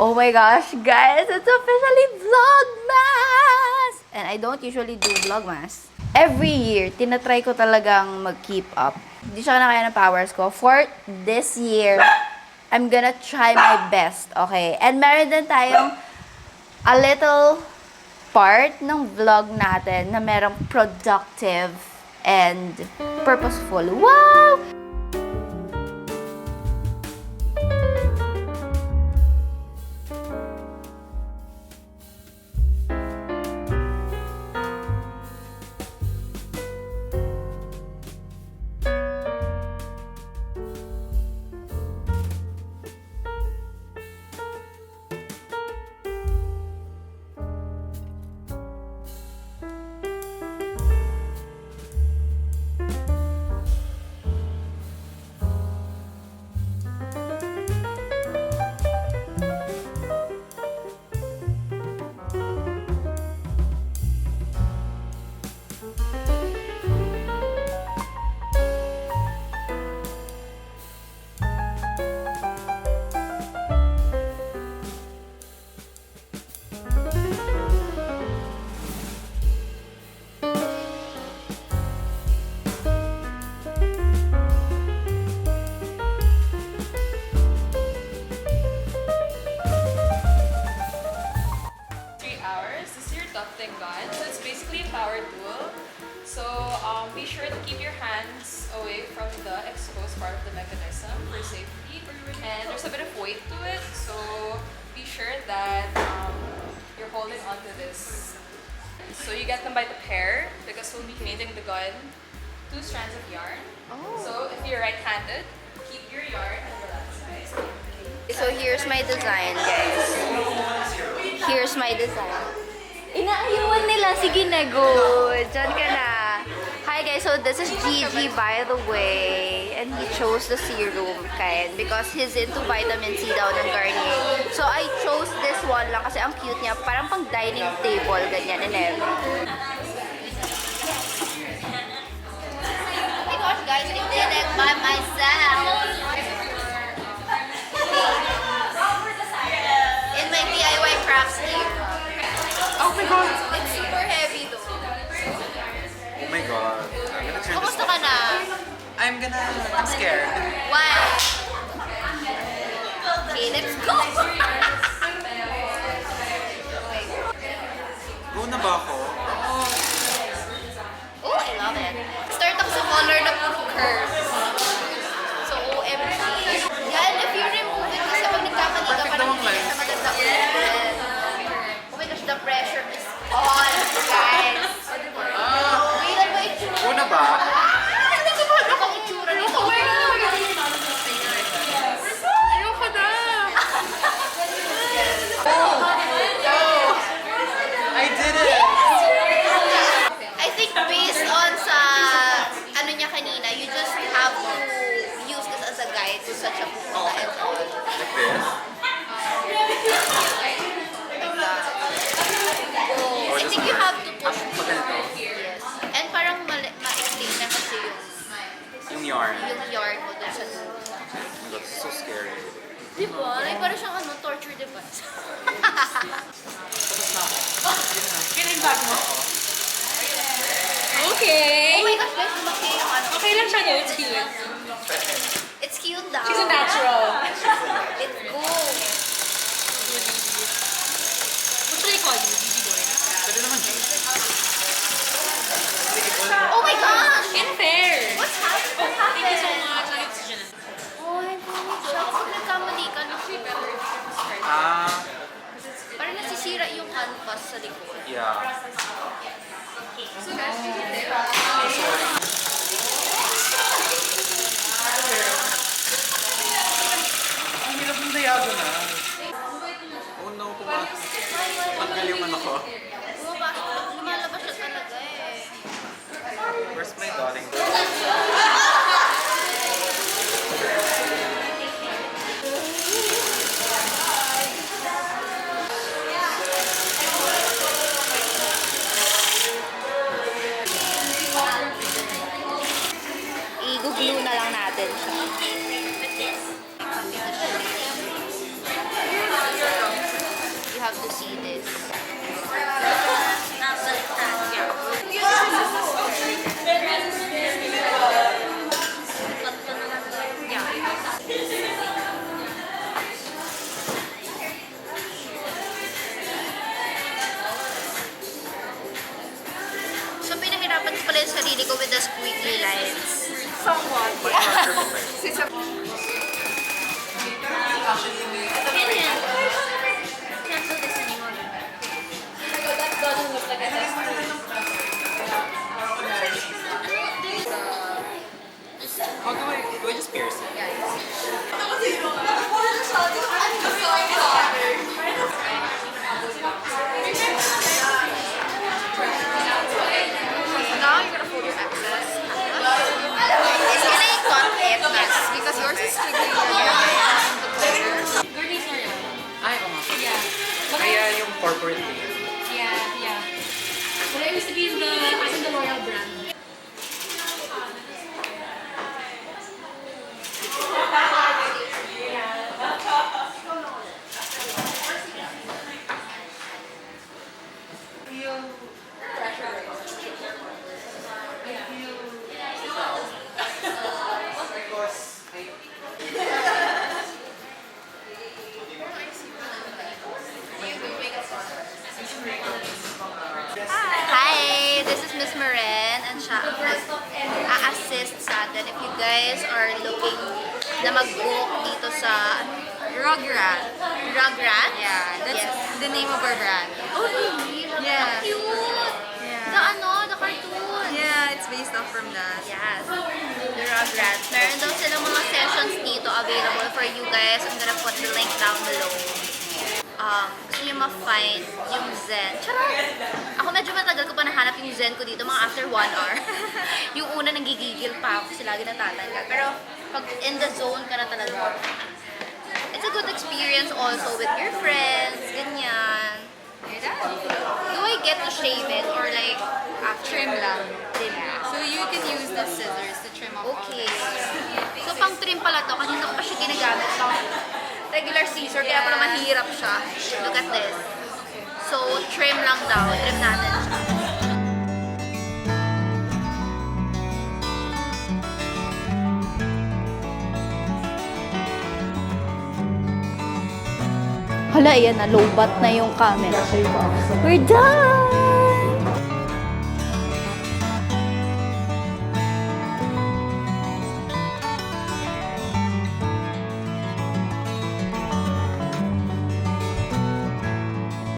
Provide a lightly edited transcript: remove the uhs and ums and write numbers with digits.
Oh my gosh, guys! It's officially Vlogmas! And I don't usually do Vlogmas. Every year, tinatry ko talagang mag-keep up. Hindi siya kinakaya ng powers ko. For this year, I'm gonna try my best, okay? And meron din tayong a little part ng vlog natin na merong productive and purposeful. Wow! tufting gun. So it's basically a power tool. So be sure to keep your hands away from the exposed part of the mechanism for safety. And there's a bit of weight to it, so be sure that you're holding onto this. So you get them by the pair because we'll be mating the gun 2 strands of yarn. Oh. So if you're right-handed, keep your yarn on the left side. So here's my design, guys. Here's my design. Inaayuan nila. Sige na, go. Diyan ka na. Hi guys, so this is Gigi, by the way. And he chose the serum kind because he's into vitamin C daw ng Garnier. So I chose this one lang kasi ang cute niya. Parang pang dining table, ganyan and everything. Oh my gosh guys, I did it by myself. In my DIY crafts here. Oh my god! It's super heavy though. Oh my god. I'm gonna turn this Kumusta ka na? I'm scared. Why? Okay, let's go! Go na ba ako? Oh, I love it. Start ako sa color na puro curves. So, OMG. Yan, if you remove it kasi pag nagkamali ka parang hindi siya maganda ulit. Oh my gosh, the pressure is on, guys. Wait, ano ba itsura? Go na ba? Ano bang itsura nito? Ayoko na! I did it! I think based on sa ano niya kanina, you just have to use this as a guide to such a pumunta and all. Like this? I think you have to push Pag ganito? yes. And parang ma-explain na kasi Yung yarn. yung yarn mo dun sa Oh my god, this is so scary. diba? Like parang siyang ano, torture device. Kinaimbag mo? Okay! Oh my gosh, guys, lumaki yung ano. Okay lang siya no? It's cute. It's cute daw. She's a natural. Let's go. What should I call you? Gigi boy? Pwede naman G. Oh my gosh! Unfair! What's happening? What Thank you so happened? much. I have oxygen. Oh, hindi. Kapag nagkamali ka, parang nasisira yung canvas sa likod. Yeah. So guys, we did it. Ang hirap ng diagonal. Oh no, tanggal yung ano ko. Lumalabas siya talaga eh. Where's my darling? I-glue na lang natin siya. Hindi ko with the squiggly lines. Somewhat. Cancel this anymore. That doesn't look like a test. Oh, do I just pierce it? Now you're gonna fold your excess. Is can I cut it? Yes, because yours is squiggly. Gordy's are yan. Ay, oo nga. Yeah. Kaya yung corporate thing. Yeah. But I used to be in the Royal brand. Hi! This is Miss Maren and siya ang a-assist sa atin if you guys are looking na mag-book dito sa Rugrat. Rugrat. Yeah, that's Yes. the name of our brand. Oh, really? Yeah. Cute! Yeah. The cartoon. Yeah, it's based off from that. Yes. The Rugrats. Meron daw silang mga sessions dito available for you guys. I'm gonna put the link down below. Gusto nyo ma-find yung Zen. Charot! Ako medyo matagal ko pa nahanap yung Zen ko dito, mga after 1 hour. Yung una nagigigil pa ako kasi lagi natatanggal. Pero pag in the zone ka na talaga, it's a good experience also with your friends, ganyan. Do I get to shave it or like after? Trim lang. Trim lang. So you can use the scissors to trim off Okay. all this. So pang trim pala to, kanina ko pa siya ginagamit pang regular scissor, kaya pala mahirap siya. Look at this. So trim lang daw, trim natin siya. Hala, ayan na, low bat na yung camera. We're done!